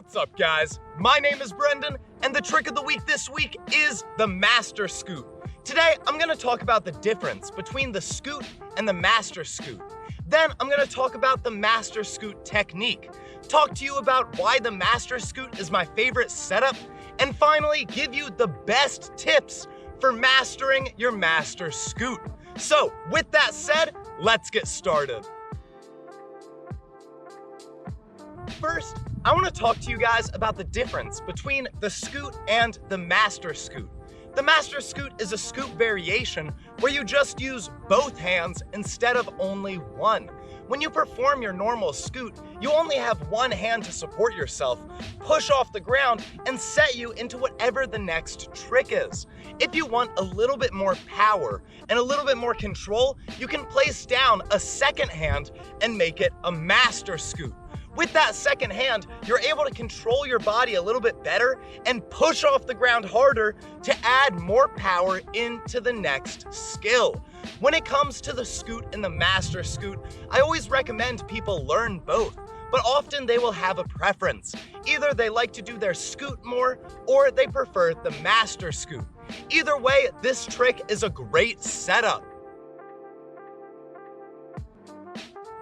What's up, guys? My name is Brendan, and the trick of the week this week is the Master Scoot. Today, I'm gonna talk about the difference between the scoot and the Master Scoot. Then, I'm gonna talk about the Master Scoot technique, talk to you about why the Master Scoot is my favorite setup, and finally, give you the best tips for mastering your Master Scoot. So, with that said, let's get started. First, I want to talk to you guys about the difference between the scoot and the Master Scoot. The Master Scoot is a scoot variation where you just use both hands instead of only one. When you perform your normal scoot, you only have one hand to support yourself, push off the ground, and set you into whatever the next trick is. If you want a little bit more power and a little bit more control, you can place down a second hand and make it a Master Scoot. With that second hand, you're able to control your body a little bit better and push off the ground harder to add more power into the next skill. When it comes to the scoot and the Master Scoot, I always recommend people learn both, but often they will have a preference. Either they like to do their scoot more or they prefer the Master Scoot. Either way, this trick is a great setup.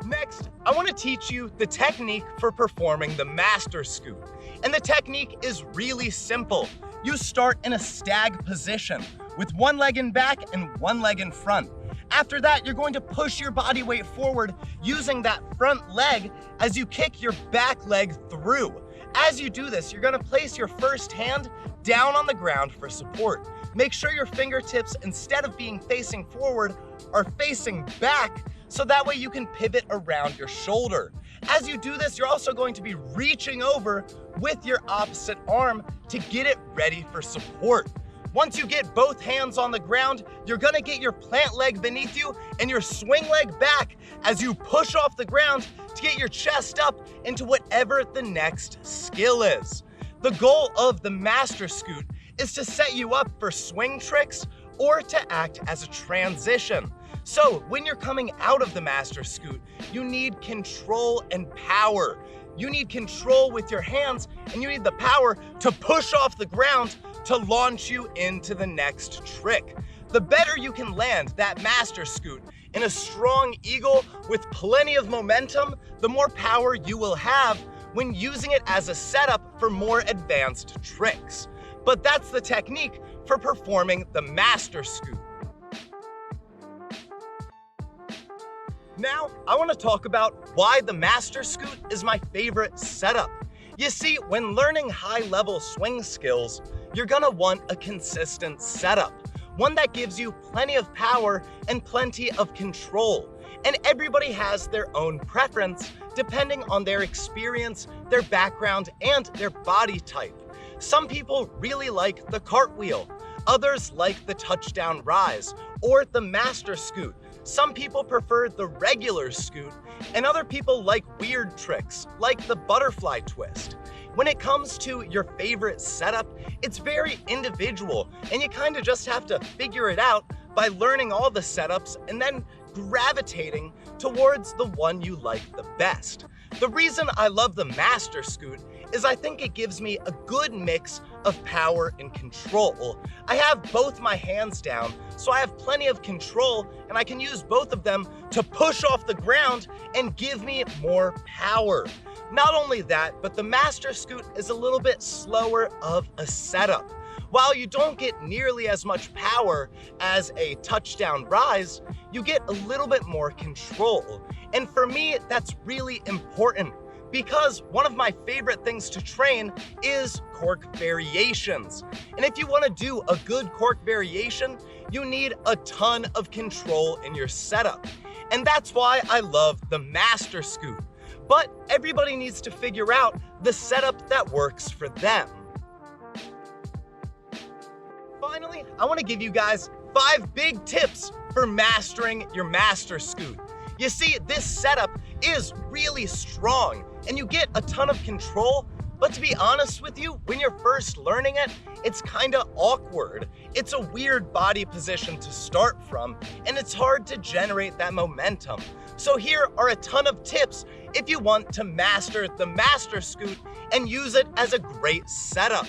Next, I want to teach you the technique for performing the Master Scoot. And the technique is really simple. You start in a stag position with one leg in back and one leg in front. After that, you're going to push your body weight forward using that front leg as you kick your back leg through. As you do this, you're going to place your first hand down on the ground for support. Make sure your fingertips, instead of being facing forward, are facing back, so that way you can pivot around your shoulder. As you do this, you're also going to be reaching over with your opposite arm to get it ready for support. Once you get both hands on the ground, you're gonna get your plant leg beneath you and your swing leg back as you push off the ground to get your chest up into whatever the next skill is. The goal of the Master Scoot is to set you up for swing tricks or to act as a transition. So when you're coming out of the Master Scoot, you need control and power. You need control with your hands, and you need the power to push off the ground to launch you into the next trick. The better you can land that Master Scoot in a strong eagle with plenty of momentum, the more power you will have when using it as a setup for more advanced tricks. But that's the technique for performing the Master Scoot. Now, I want to talk about why the Master Scoot is my favorite setup. You see, when learning high-level swing skills, you're gonna want a consistent setup, one that gives you plenty of power and plenty of control. And everybody has their own preference depending on their experience, their background, and their body type. Some people really like the cartwheel, others like the touchdown rise or the Master Scoot. Some people prefer the regular scoot, and other people like weird tricks, like the butterfly twist. When it comes to your favorite setup, it's very individual, and you kind of just have to figure it out by learning all the setups and then gravitating towards the one you like the best. The reason I love the Master Scoot is I think it gives me a good mix of power and control. I have both my hands down, so I have plenty of control, and I can use both of them to push off the ground and give me more power. Not only that, but the Master Scoot is a little bit slower of a setup. While you don't get nearly as much power as a touchdown rise, you get a little bit more control. And for me, that's really important, because one of my favorite things to train is cork variations. And if you want to do a good cork variation, you need a ton of control in your setup. And that's why I love the Master Scoot. But everybody needs to figure out the setup that works for them. Finally, I want to give you guys 5 big tips for mastering your Master Scoot. You see, this setup is really strong and you get a ton of control, but to be honest with you, when you're first learning it, it's kind of awkward. It's a weird body position to start from, and it's hard to generate that momentum. So here are a ton of tips if you want to master the Master Scoot and use it as a great setup.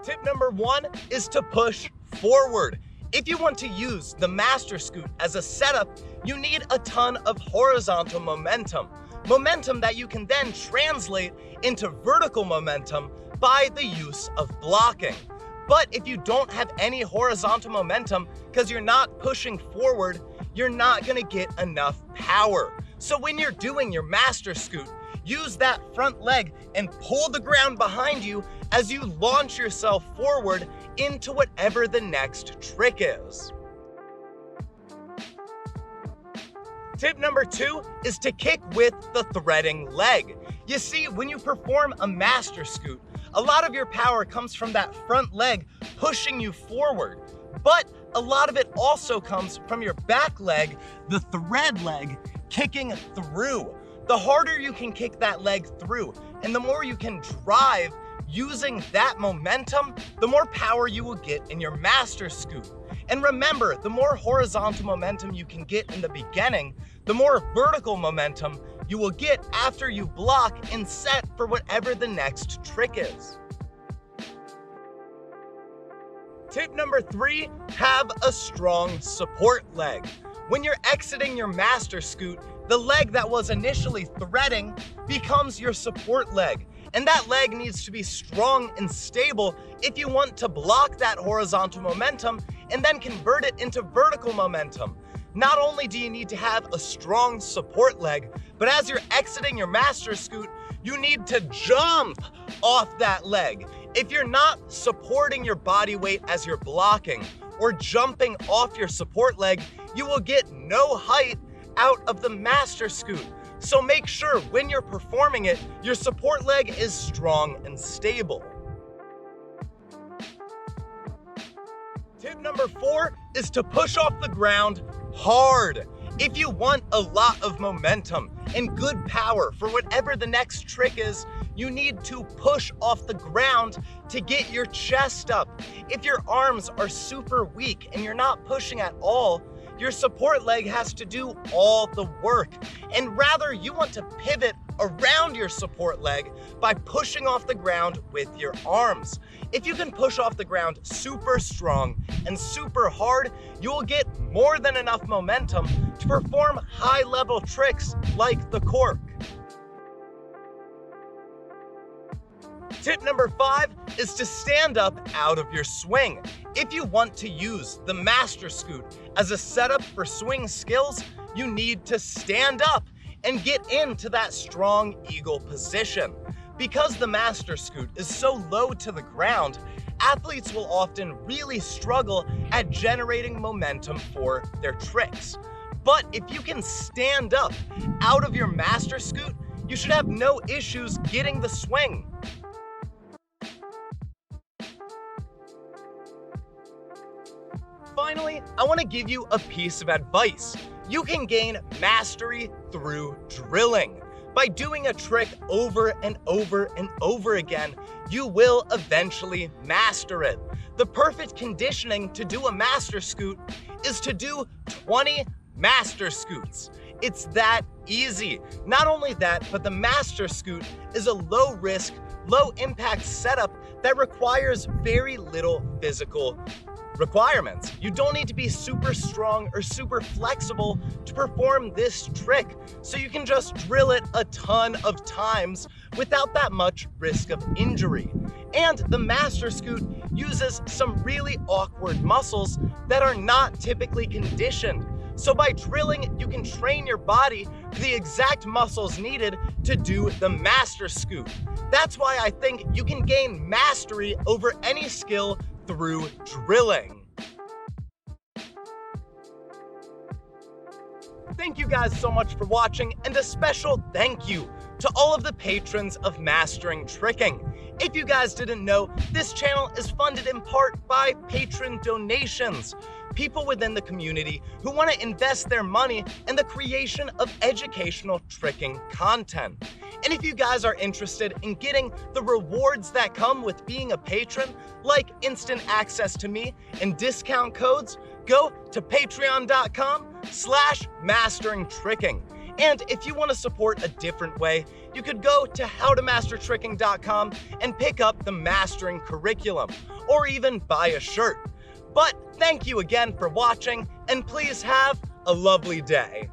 Tip number 1 is to push forward. If you want to use the Master Scoot as a setup, you need a ton of horizontal momentum. Momentum that you can then translate into vertical momentum by the use of blocking. But if you don't have any horizontal momentum because you're not pushing forward, you're not gonna get enough power. So when you're doing your Master Scoot, use that front leg and pull the ground behind you as you launch yourself forward into whatever the next trick is. Tip number 2 is to kick with the threading leg. You see, when you perform a Master Scoot, a lot of your power comes from that front leg pushing you forward, but a lot of it also comes from your back leg, the thread leg, kicking through. The harder you can kick that leg through, and the more you can drive using that momentum, the more power you will get in your Master Scoot. And remember, the more horizontal momentum you can get in the beginning, the more vertical momentum you will get after you block and set for whatever the next trick is. Tip number 3, have a strong support leg. When you're exiting your Master Scoot, the leg that was initially threading becomes your support leg. And that leg needs to be strong and stable if you want to block that horizontal momentum and then convert it into vertical momentum. Not only do you need to have a strong support leg, but as you're exiting your Master Scoot, you need to jump off that leg. If you're not supporting your body weight as you're blocking or jumping off your support leg, you will get no height out of the Master Scoot. So make sure when you're performing it, your support leg is strong and stable. Tip number 4 is to push off the ground hard. If you want a lot of momentum and good power for whatever the next trick is, you need to push off the ground to get your chest up. If your arms are super weak and you're not pushing at all, your support leg has to do all the work. And rather, you want to pivot around your support leg by pushing off the ground with your arms. If you can push off the ground super strong and super hard, you will get more than enough momentum to perform high-level tricks like the cork. Tip number 5 is to stand up out of your swing. If you want to use the Master Scoot as a setup for swing skills, you need to stand up and get into that strong eagle position. Because the Master Scoot is so low to the ground, athletes will often really struggle at generating momentum for their tricks. But if you can stand up out of your Master Scoot, you should have no issues getting the swing. Finally, I want to give you a piece of advice. You can gain mastery through drilling. By doing a trick over and over and over again, you will eventually master it. The perfect conditioning to do a Master Scoot is to do 20 Master Scoots. It's that easy. Not only that, but the Master Scoot is a low-risk, low-impact setup that requires very little physical requirements. You don't need to be super strong or super flexible to perform this trick, so you can just drill it a ton of times without that much risk of injury. And the Master Scoot uses some really awkward muscles that are not typically conditioned. So by drilling, you can train your body to the exact muscles needed to do the Master Scoot. That's why I think you can gain mastery over any skill through drilling. Thank you guys so much for watching, and a special thank you to all of the patrons of Mastering Tricking. If you guys didn't know, this channel is funded in part by patron donations. People within the community who want to invest their money in the creation of educational tricking content. And if you guys are interested in getting the rewards that come with being a patron, like instant access to me and discount codes, go to patreon.com youtube.com/masteringtricking. And if you want to support a different way, you could go to howtomastertricking.com and pick up the Mastering Curriculum, or even buy a shirt. But thank you again for watching, and please have a lovely day.